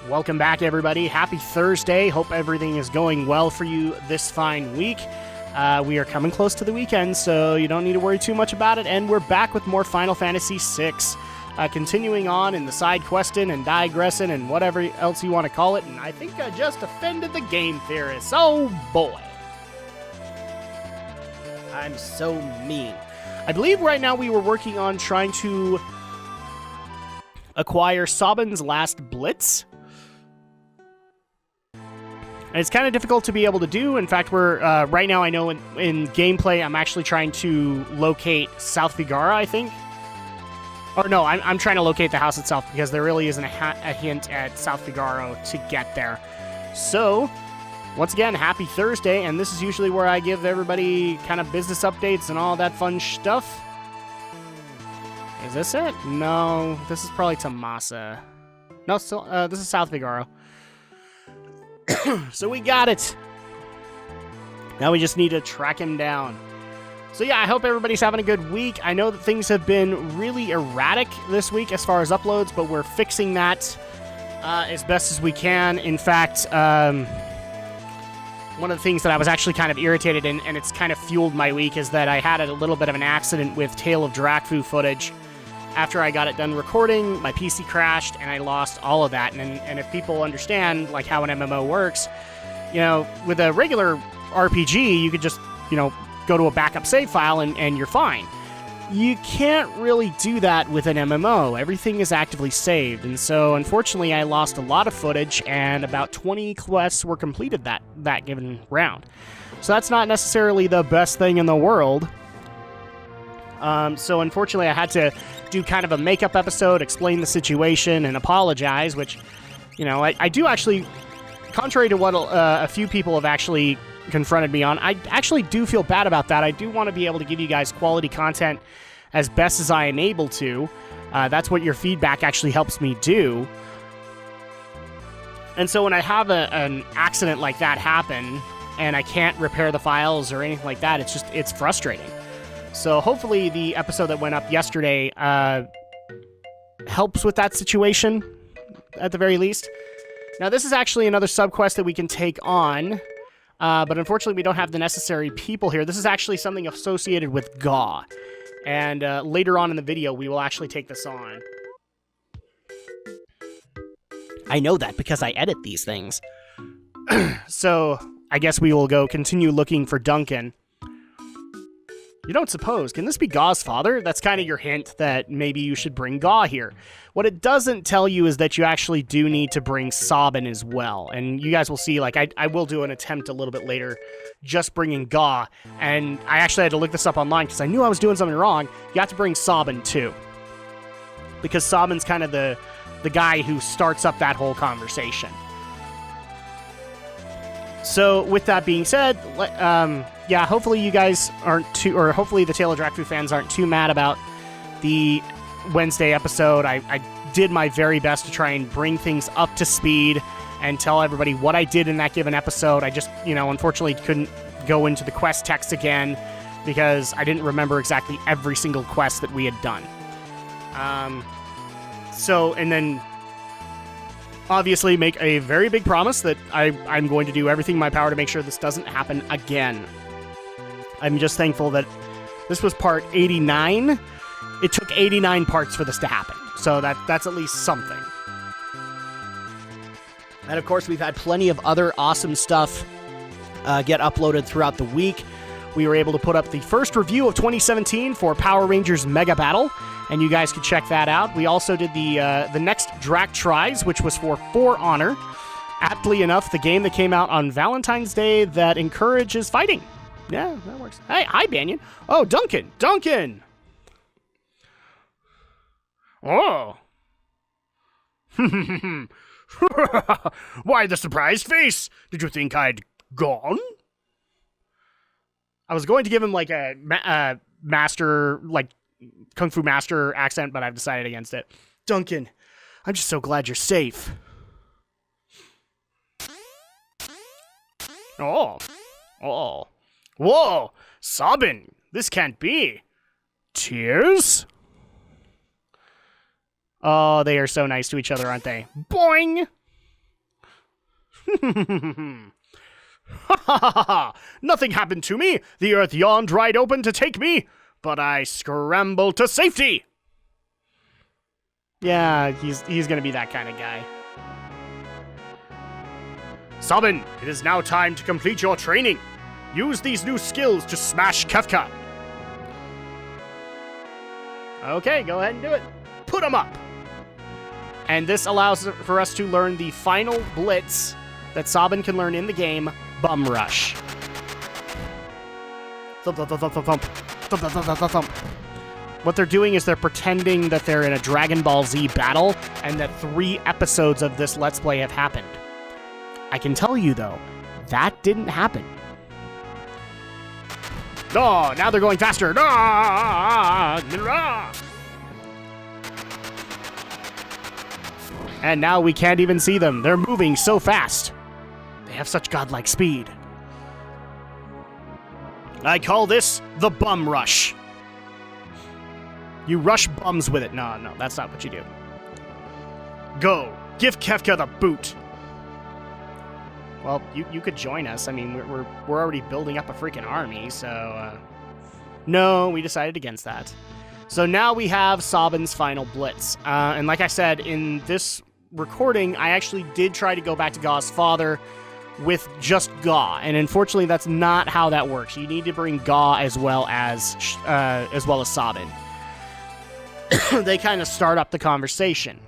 Welcome back, everybody. Happy Thursday. Hope everything is going well for you this fine week. We are coming close to the weekend, so you don't need to worry too much about it. And we're back with more Final Fantasy VI. Continuing on in the side questing and digressing and whatever else you want to call it. And I think I just offended the game theorists. Oh, boy. I'm so mean. I believe right now we were working on trying to acquire Sabin's last Blitz. And it's kind of difficult to be able to do. In fact, we're right now I know in gameplay I'm actually trying to locate South Vigara, I think. Or no, I'm trying to locate the house itself because there really isn't a hint at South Vigaro to get there. So, once again, happy Thursday, and this is usually where I give everybody kind of business updates and all that fun stuff. Is this it? No, this is probably Tomasa. No, still, this is South Vigaro. So we got it. Now we just need to track him down. So yeah, I hope everybody's having a good week. I know that things have been really erratic this week as far as uploads, but we're fixing that as best as we can. In fact, one of the things that I was actually kind of irritated in, and it's kind of fueled my week, is that I had a little bit of an accident with Tale of Drak footage. After I got it done recording, my PC crashed, and I lost all of that. And if people understand like how an MMO works, you know, with a regular RPG, you could just, you know, go to a backup save file and you're fine. You can't really do that with an MMO. Everything is actively saved, and so unfortunately I lost a lot of footage, and about 20 quests were completed that given round. So that's not necessarily the best thing in the world. So unfortunately I had to do kind of a makeup episode, explain the situation, and apologize, which, you know, I do actually, contrary to what a few people have actually confronted me on, I actually do feel bad about that. I do want to be able to give you guys quality content as best as I am able to. That's what your feedback actually helps me do. And so when I have an accident like that happen, and I can't repair the files or anything like that, it's frustrating. So hopefully the episode that went up yesterday helps with that situation, at the very least. Now, this is actually another subquest that we can take on, but unfortunately we don't have the necessary people here. This is actually something associated with GAW, and later on in the video we will actually take this on. I know that because I edit these things. So, I guess we will go continue looking for Duncan. You don't suppose. Can this be Gaw's father? That's kind of your hint that maybe you should bring Gaw here. What it doesn't tell you is that you actually do need to bring Sabin as well. And you guys will see, like, I will do an attempt a little bit later just bringing Gaw. And I actually had to look this up online because I knew I was doing something wrong. You have to bring Sabin too, because Sabin's kind of the guy who starts up that whole conversation. So, with that being said, yeah, hopefully you guys aren't too, or hopefully the Tale of Drak fans aren't too mad about the Wednesday episode. I did my very best to try and bring things up to speed and tell everybody what I did in that given episode. I just, you know, unfortunately couldn't go into the quest text again because I didn't remember exactly every single quest that we had done. So, and then obviously make a very big promise that I'm going to do everything in my power to make sure this doesn't happen again. I'm just thankful that this was part 89. It took 89 parts for this to happen, so that's at least something. And of course, we've had plenty of other awesome stuff get uploaded throughout the week. We were able to put up the first review of 2017 for Power Rangers Mega Battle, and you guys can check that out. We also did the next Drak Tries, which was For Honor. Aptly enough, the game that came out on Valentine's Day that encourages fighting. Yeah, that works. Hey, hi, Banyan. Oh, Duncan. Duncan! Oh. Why the surprised face? Did you think I'd gone? I was going to give him, like, a master, like, Kung Fu Master accent, but I've decided against it. Duncan, I'm just so glad you're safe. Oh. Oh. Whoa! Sabin! This can't be. Tears? Oh, they are so nice to each other, aren't they? Boing! Ha ha ha ha! Nothing happened to me! The earth yawned right open to take me, but I scrambled to safety! Yeah, he's gonna be that kind of guy. Sabin, it is now time to complete your training. Use these new skills to smash Kefka. Okay, go ahead and do it. Put him up! And this allows for us to learn the final blitz that Sabin can learn in the game, Bum Rush. Thump, thump, thump, thump, thump, thump, thump, thump, thump, thump. What they're doing is they're pretending that they're in a Dragon Ball Z battle and that 3 episodes of this Let's Play have happened. I can tell you, though, that didn't happen. No, now they're going faster. And now we can't even see them. They're moving so fast. They have such godlike speed. I call this the Bum Rush. You rush bums with it. No, that's not what you do. Go. Give Kefka the boot. Well, you could join us. I mean, we're already building up a freaking army, so... No, we decided against that. So now we have Sabin's final blitz. And like I said, in this recording, I actually did try to go back to Gau's father with just Ga, and unfortunately that's not how that works. You need to bring Ga as well as Sabin. They kind of start up the conversation.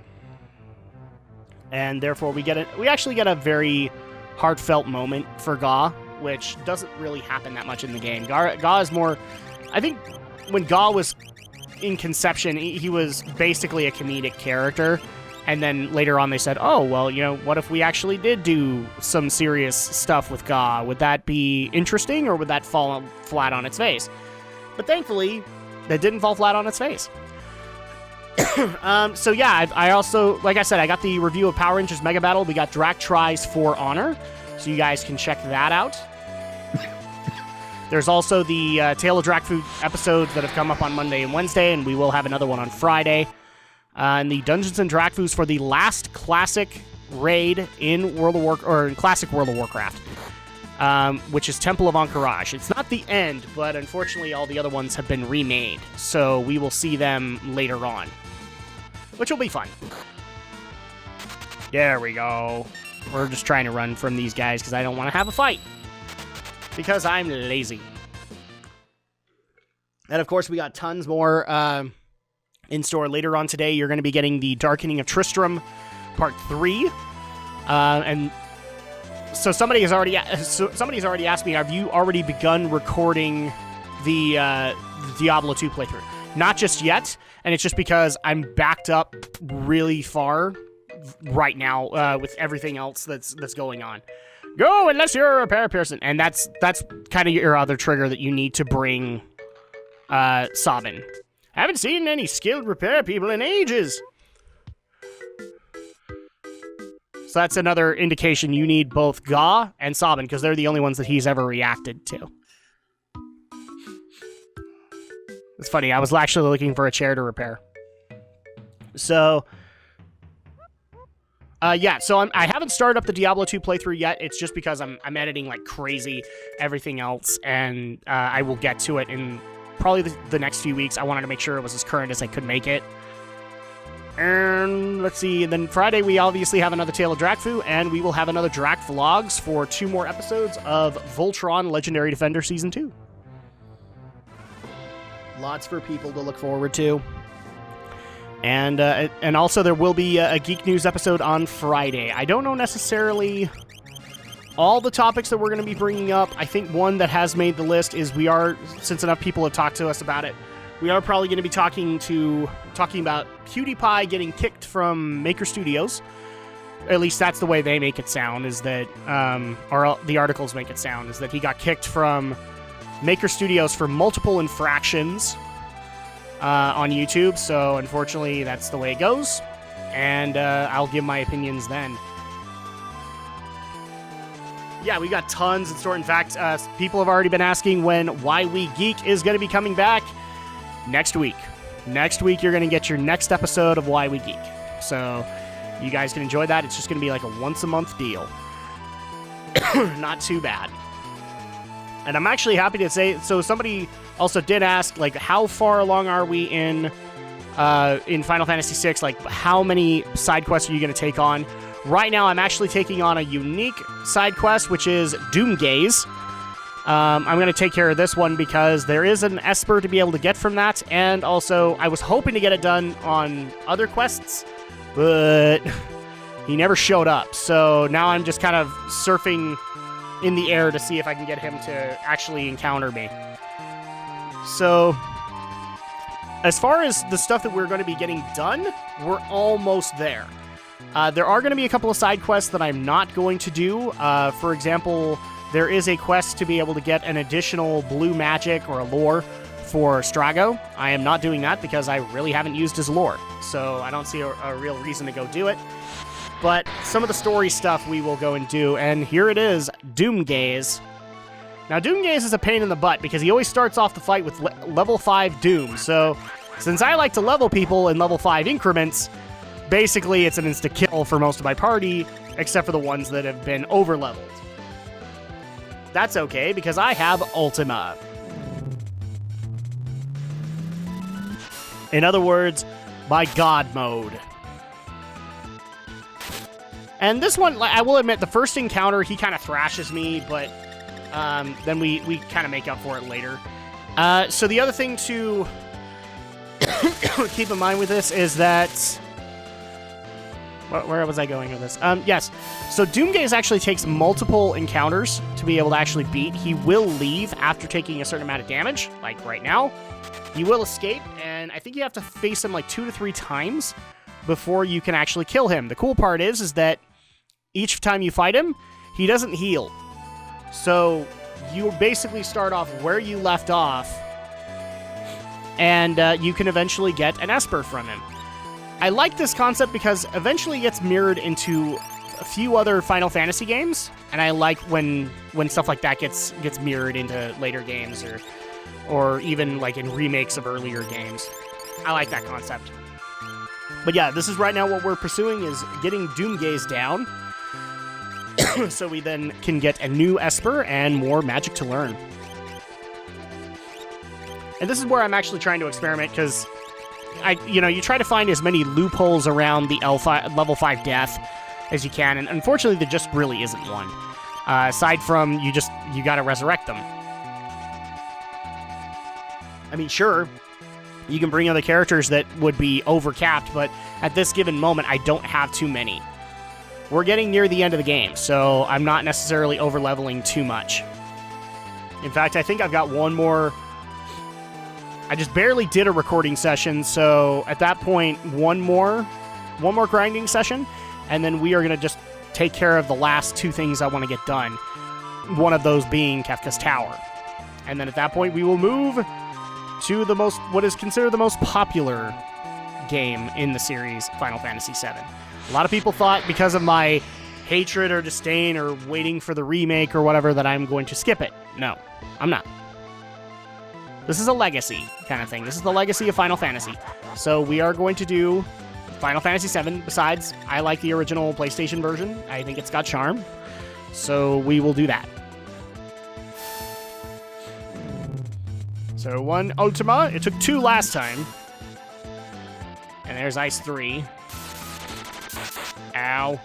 And therefore we actually get a very heartfelt moment for Ga, which doesn't really happen that much in the game. Ga is more... I think when Ga was in conception, he was basically a comedic character. And then later on they said, oh, well, you know, what if we actually did do some serious stuff with Ga? Would that be interesting, or would that fall flat on its face? But thankfully, that didn't fall flat on its face. So yeah, I also, like I said, I got the review of Power Rangers Mega Battle. We got Drak Tries for Honor, so you guys can check that out. There's also the Tale of Drak Fu episodes that have come up on Monday and Wednesday, and we will have another one on Friday. And the Dungeons and Drakfus for the last classic raid in classic World of Warcraft, which is Temple of Ahn'Qiraj. It's not the end, but unfortunately all the other ones have been remade, so we will see them later on, which will be fun. There we go. We're just trying to run from these guys because I don't want to have a fight, because I'm lazy. And of course we got tons more in store later on today. You're going to be getting the Darkening of Tristram Part 3. And so somebody's already asked me, have you already begun recording the Diablo 2 playthrough? Not just yet, and it's just because I'm backed up really far right now with everything else that's going on. Go unless you're a repair person. And that's kind of your other trigger that you need to bring Sabin. I haven't seen any skilled repair people in ages. So that's another indication you need both Ga and Sabin, because they're the only ones that he's ever reacted to. It's funny, I was actually looking for a chair to repair. So, yeah, so I haven't started up the Diablo 2 playthrough yet. It's just because I'm editing like crazy everything else, and I will get to it in probably the next few weeks. I wanted to make sure it was as current as I could make it. And let's see, and then Friday we obviously have another Tale of Drakfu, and we will have another Drak Vlogs for 2 more episodes of Voltron Legendary Defender Season 2. Lots for people to look forward to. And also there will be a Geek News episode on Friday. I don't know necessarily all the topics that we're going to be bringing up. I think one that has made the list is since enough people have talked to us about it, we are probably going to be talking about PewDiePie getting kicked from Maker Studios. At least that's the way they make it sound, is that, or the articles make it sound, is that he got kicked from Maker Studios for multiple infractions on YouTube. So unfortunately, that's the way it goes. And I'll give my opinions then. Yeah, we got tons in store. In fact, people have already been asking when Why We Geek is going to be coming back. Next week. Next week, you're going to get your next episode of Why We Geek. So you guys can enjoy that. It's just going to be like a once-a-month deal. Not too bad. And I'm actually happy to say, so somebody also did ask, like, how far along are we in Final Fantasy VI? Like, how many side quests are you going to take on? Right now, I'm actually taking on a unique side quest, which is Doomgaze. I'm going to take care of this one because there is an Esper to be able to get from that, and also, I was hoping to get it done on other quests, but he never showed up, so now I'm just kind of surfing in the air to see if I can get him to actually encounter me. So, as far as the stuff that we're going to be getting done, we're almost there. There are going to be a couple of side quests that I'm not going to do. For example, there is a quest to be able to get an additional blue magic or a lore for Strago. I am not doing that because I really haven't used his lore, so I don't see a real reason to go do it. But some of the story stuff we will go and do, and here it is, Doomgaze. Now, Doomgaze is a pain in the butt because he always starts off the fight with level 5 Doom, so since I like to level people in level 5 increments, basically it's an insta-kill for most of my party, except for the ones that have been over-leveled. That's okay, because I have Ultima. In other words, my God mode. And this one, I will admit, the first encounter, he kind of thrashes me, but then we kind of make up for it later. So the other thing to keep in mind with this is that... Where was I going with this? Yes. So Doomgaze actually takes multiple encounters to be able to actually beat. He will leave after taking a certain amount of damage, like right now. He will escape, and I think you have to face him like 2 to 3 times before you can actually kill him. The cool part is that each time you fight him, he doesn't heal. So you basically start off where you left off, and you can eventually get an Esper from him. I like this concept because eventually it gets mirrored into a few other Final Fantasy games, and I like when stuff like that gets mirrored into later games or even like in remakes of earlier games. I like that concept. But yeah, this is right now what we're pursuing is getting Doomgaze down so we then can get a new Esper and more magic to learn. And this is where I'm actually trying to experiment because you try to find as many loopholes around the level 5 death as you can, and unfortunately there just really isn't one. Aside from you gotta resurrect them. I mean, sure, you can bring other characters that would be overcapped, but at this given moment, I don't have too many. We're getting near the end of the game, so I'm not necessarily over-leveling too much. In fact, I think I've got one more... I just barely did a recording session, so at that point, one more grinding session, and then we are going to just take care of the last 2 things I want to get done. One of those being Kefka's Tower. And then at that point, we will move to what is considered the most popular game in the series, Final Fantasy VII. A lot of people thought because of my hatred or disdain or waiting for the remake or whatever that I'm going to skip it. No, I'm not. This is a legacy kind of thing. This is the legacy of Final Fantasy. So we are going to do Final Fantasy VII. Besides, I like the original PlayStation version. I think it's got charm. So we will do that. So 1 Ultima. It took 2 last time. And there's Ice 3. Ow.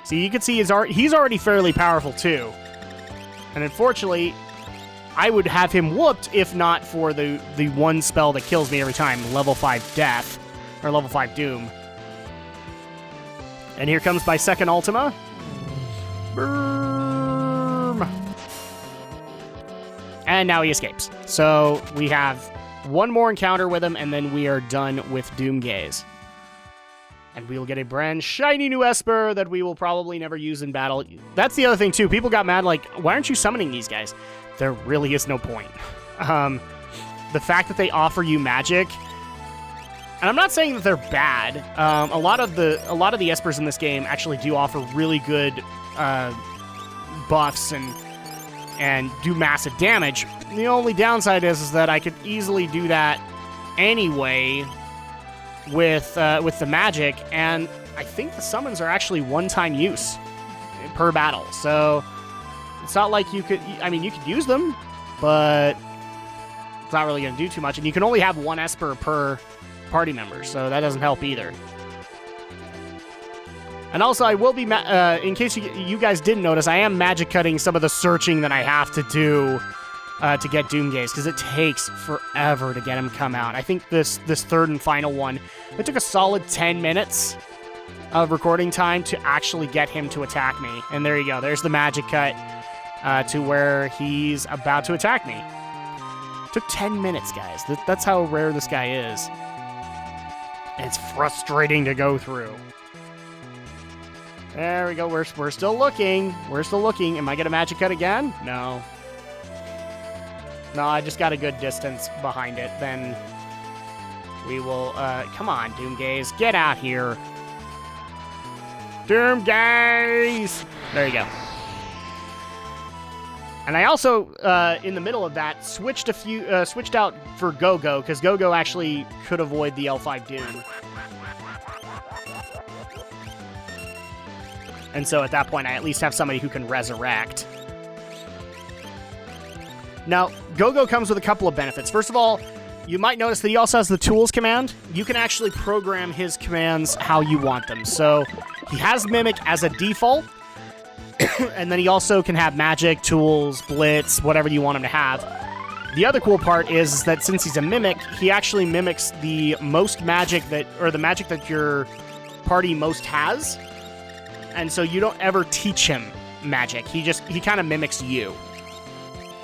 See, you can see he's already fairly powerful, too. And unfortunately, I would have him whooped if not for the one spell that kills me every time, level 5 Death, or level 5 Doom. And here comes my second Ultima. Boom. And now he escapes. So we have one more encounter with him, and then we are done with Doomgaze. And we will get a brand shiny new Esper that we will probably never use in battle. That's the other thing, too. People got mad, like, why aren't you summoning these guys? There really is no point. The fact that they offer you magic, and I'm not saying that they're bad. A lot of the Espers in this game actually do offer really good buffs and do massive damage. The only downside is that I could easily do that anyway with the magic, and I think the summons are actually one-time use. per battle. So it's not like you could, I mean, you could use them, but it's not really going to do too much. And you can only have one Esper per party member, so that doesn't help either. And also, I will be, in case you guys didn't notice, I am magic cutting some of the searching that I have to do to get Doomgaze, because it takes forever to get him come out. I think this third and final one, it took a solid 10 minutes of recording time to actually get him to attack me. And there you go. There's the magic cut to where he's about to attack me. It took 10 minutes, guys. That's how rare this guy is. And it's frustrating to go through. There we go. We're still looking. We're still looking. Am I going to magic cut again? No. No, I just got a good distance behind it. Then we will... come on, Doomgaze. Get out here. Doomgaze! There you go. And I also, in the middle of that, switched out for Go-Go, because Go-Go actually could avoid the L5 Doom. And so at that point, I at least have somebody who can resurrect. Now, Go-Go comes with a couple of benefits. First of all, you might notice that he also has the Tools command. You can actually program his commands how you want them. So he has Mimic as a default, and then he also can have Magic, Tools, Blitz, whatever you want him to have. The other cool part is that since he's a Mimic, he actually mimics the most magic or the magic that your party most has. And so you don't ever teach him magic. He kind of mimics you.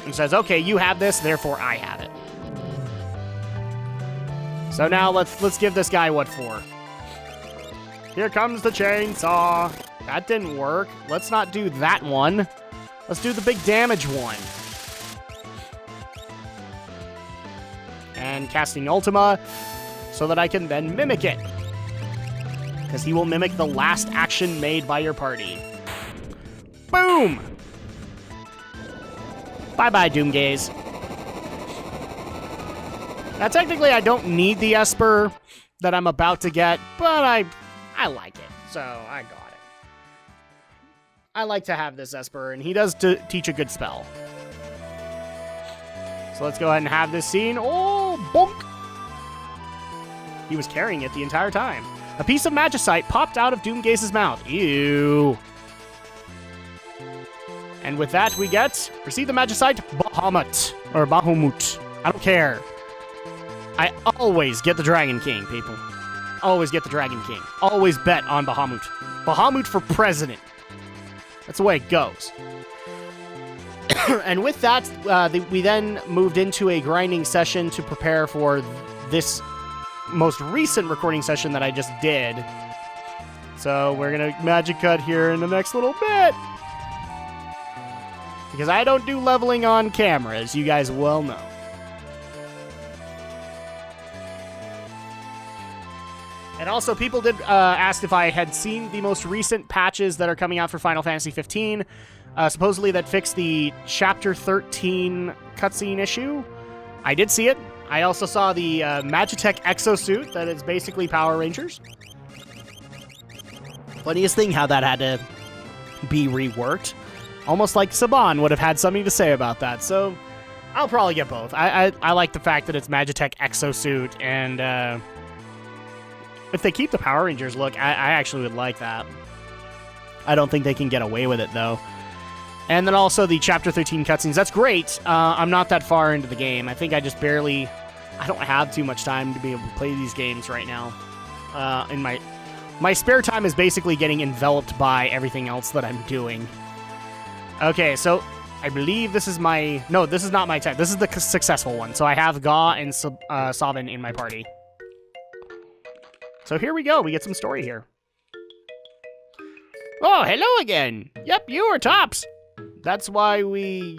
And says, okay, you have this, therefore I have it. So now let's give this guy what for. Here comes the chainsaw. That didn't work. Let's not do that one. Let's do the big damage one. And casting Ultima so that I can then mimic it. Because he will mimic the last action made by your party. Boom! Bye-bye, Doomgaze. Now, technically, I don't need the Esper that I'm about to get, but I like it, so I got it. I like to have this Esper, and he does teach a good spell. So let's go ahead and have this scene. Oh, bonk! He was carrying it the entire time. A piece of magicite popped out of Doomgaze's mouth. Ew. And with that, we receive the magicite Bahamut. Or Bahamut. I don't care. I always get the Dragon King, people. Always get the Dragon King. Always bet on Bahamut. Bahamut for president. That's the way it goes. And with that, we then moved into a grinding session to prepare for this most recent recording session that I just did. So we're going to magic cut here in the next little bit. Because I don't do leveling on camera, as you guys well know. And also, people did ask if I had seen the most recent patches that are coming out for Final Fantasy 15. Supposedly that fixed the Chapter 13 cutscene issue. I did see it. I also saw the Magitech exosuit that is basically Power Rangers. Funniest thing how that had to be reworked. Almost like Sabin would have had something to say about that. So I'll probably get both. I like the fact that it's Magitech exosuit, and if they keep the Power Rangers look, I actually would like that. I don't think they can get away with it, though. And then also the Chapter 13 cutscenes. That's great. I'm not that far into the game. I think I just barely... I don't have too much time to be able to play these games right now. In my spare time is basically getting enveloped by everything else that I'm doing. Okay, so I believe this is my... No, this is not my type. This is the successful one. So I have Ga and Sabin in my party. So here we go. We get some story here. Oh, hello again. Yep, you are tops. That's why we,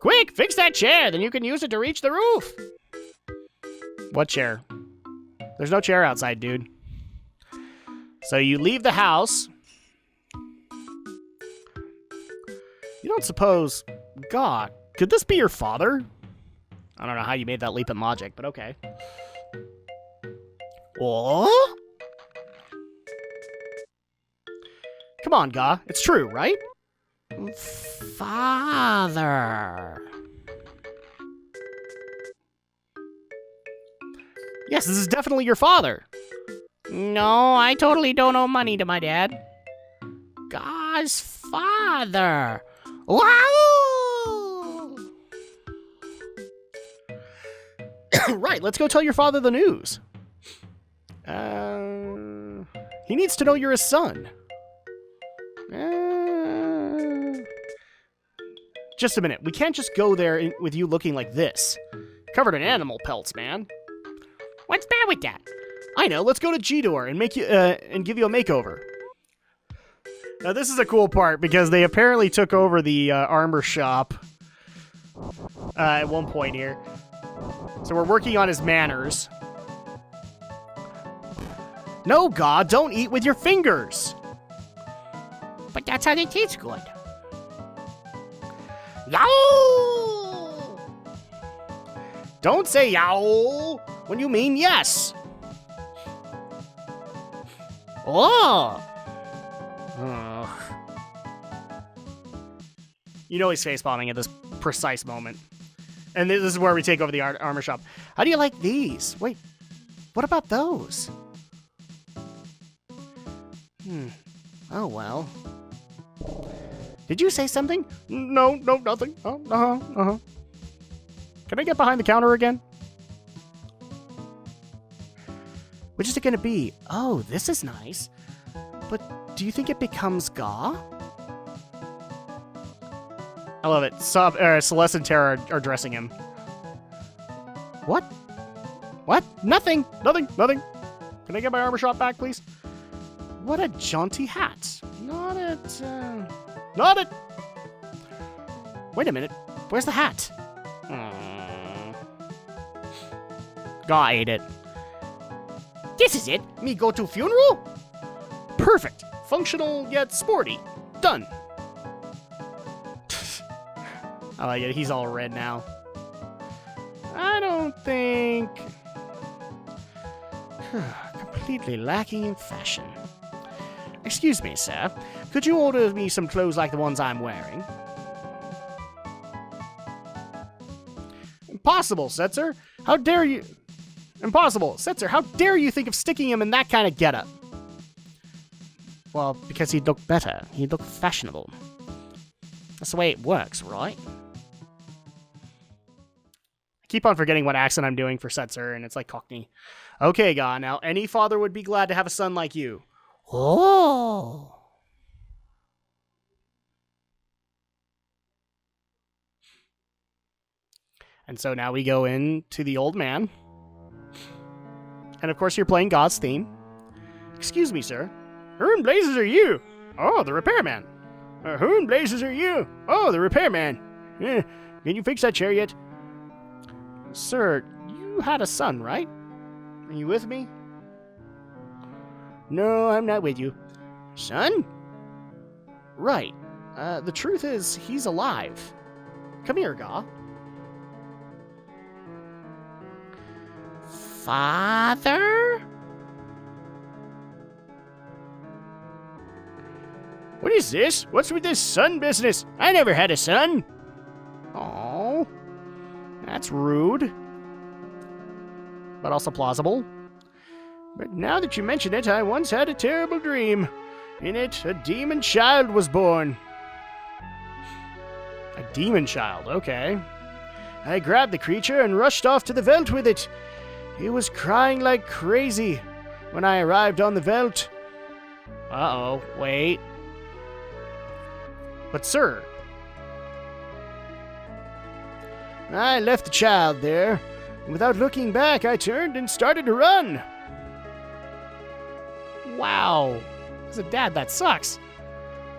Quick, fix that chair, then you can use it to reach the roof. What chair? There's no chair outside, dude. So you leave the house. You don't suppose... God, could this be your father? I don't know how you made that leap in logic, but okay. Oh? Come on, Ga. It's true, right? Father. Yes, this is definitely your father. No, I totally don't owe money to my dad. Ga's father. Wow! Right, let's go tell your father the news. He needs to know you're his son. Just a minute. We can't just go there with you looking like this. Covered in animal pelts, man. What's bad with that? I know. Let's go to G-Door and make you and give you a makeover. Now this is a cool part because they apparently took over the armor shop at one point here. So we're working on his manners. No, God, don't eat with your fingers. But that's how they taste good. Yow! Don't say yow when you mean yes. Oh. Ugh. You know he's facepalming at this precise moment. And this is where we take over the armor shop. How do you like these? Wait, what about those? Oh, well. Did you say something? No, nothing. Oh, Can I get behind the counter again? Which is it gonna be? Oh, this is nice. But do you think it becomes Ga? I love it. Celeste and Terra are dressing him. What? What? Nothing. Can I get my armor shop back, please? What a jaunty hat. Not it. Wait a minute. Where's the hat? Ga ate it. This is it. Me go to funeral? Perfect. Functional yet sporty. Done. I like it. He's all red now. I don't think... Completely lacking in fashion. Excuse me, sir. Could you order me some clothes like the ones I'm wearing? Impossible, Setzer. How dare you... Impossible. Setzer, how dare you think of sticking him in that kind of getup? Well, because he'd look better. He'd look fashionable. That's the way it works, right? I keep on forgetting what accent I'm doing for Setzer, and it's like Cockney. Okay, Ga, now any father would be glad to have a son like you. Oh. And so now we go into the old man. And of course you're playing Ga's theme. Excuse me, sir. Who in blazes are you? Oh, the repairman. Who in blazes are you? Oh, the repairman. Can you fix that chair yet? Sir, you had a son, right? Are you with me? No, I'm not with you. Son? Right. The truth is, he's alive. Come here, Ga. Father? What is this? What's with this son business? I never had a son. Oh, that's rude. But also plausible. But now that you mention it, I once had a terrible dream. In it, a demon child was born. A demon child, okay. I grabbed the creature and rushed off to the veldt with it. He was crying like crazy when I arrived on the veldt. Uh-oh, wait. But sir... I left the child there. Without looking back, I turned and started to run. Wow. As a dad, that sucks.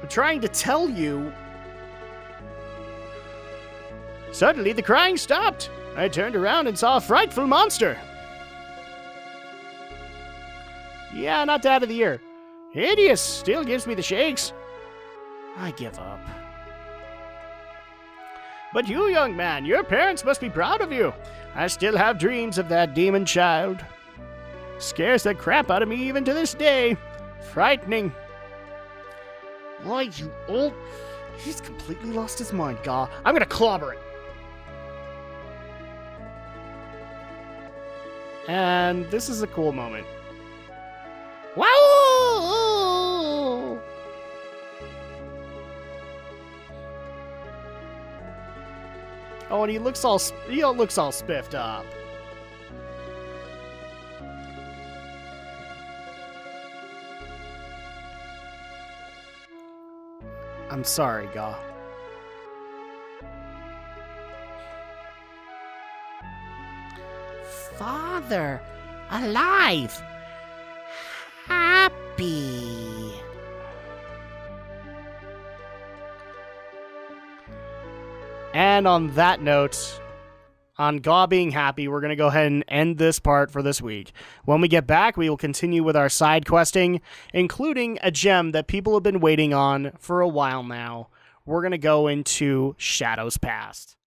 I'm trying to tell you. Suddenly, the crying stopped. I turned around and saw a frightful monster. Yeah, not dad of the year. Hideous. Still gives me the shakes. I give up. But you, young man, your parents must be proud of you. I still have dreams of that demon child. Scares the crap out of me even to this day. Frightening. Right, you old... He's completely lost his mind, Gaw. I'm gonna clobber it. And this is a cool moment. Wow! Oh, and he looks all spiffed up. I'm sorry, Gaw. Father, alive, happy. And on that note, on Gaw being happy, we're going to go ahead and end this part for this week. When we get back, we will continue with our side questing, including a gem that people have been waiting on for a while now. We're going to go into Shadows Past.